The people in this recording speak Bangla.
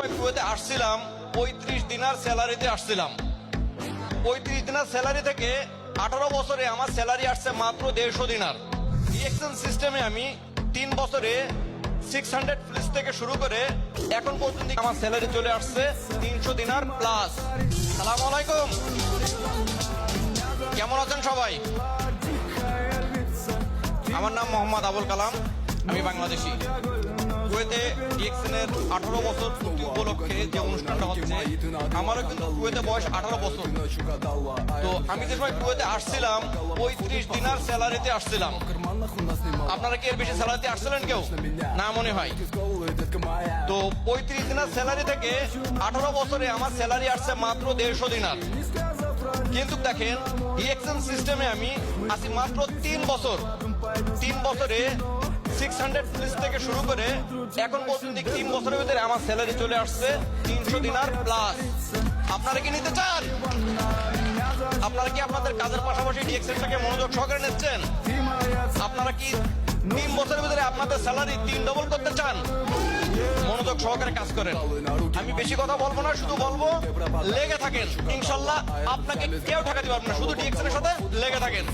সময় কুয়েতে আসছিলাম 35 দিনার স্যালারিতে আসছিলাম। 35 দিনার স্যালারি থেকে 18 বছরে আমার স্যালারি আসছে মাত্র 150 দিনার। এক্সচেঞ্জ সিস্টেমে আমি 3 বছরে 600 ফ্লিস থেকে শুরু করে এখন পর্যন্ত আমার স্যালারি চলে আসছে 300 দিনার প্লাস। সালাম আলাইকুম, কেমন আছেন সবাই? আমার নাম মোহাম্মদ আবুল কালাম, আমি বাংলাদেশি। কুয়েতে ডিএক্সএন এর 18 বছর পূর্তি উপলক্ষে যে অনুষ্ঠানটা হচ্ছে, আমারও কিন্তু কুয়েতে বয়স 18 বছর। তো আমি যে সময় কুয়েতে আসছিলাম 35 দিনার স্যালারিতে আসছিলাম। আপনারা কি এর বেশি স্যালারিতে আসছিলেন কেউ? না মনে হয়। তো 35 দিনার স্যালারি থেকে 18 বছরে আমার স্যালারি আসছে মাত্র 150 দিনার। কিন্তু দেখেন, ডিএক্সএন সিস্টেমে আমি আছি মাত্র 3 বছর। 3 বছরে 600 ফ্লিস থেকে শুরু করে এখন পর্যন্ত 3 বছরের ভিতরে আমার স্যালারি চলে আসছে 300 দিনার প্লাস। আপনারা কি নিতে চান? আপনারা কি আপনাদের কাজের পাশাপাশি ডিএক্সএনটাকে মনোযোগ সহকারে নিচ্ছেন? আপনারা কি 3 বছরের ভিতরে আপনাদের স্যালারি 3 ডবল করতে চান? মনোযোগ সহকারে কাজ করেন। আমি বেশি কথা বলবো না, শুধু বলবো লেগে থাকেন। ইনশাল্লাহ আপনাকে কেউ ঠেকাতে পারবে না, শুধু ডিএক্সএন এর সাথে লেগে থাকেন।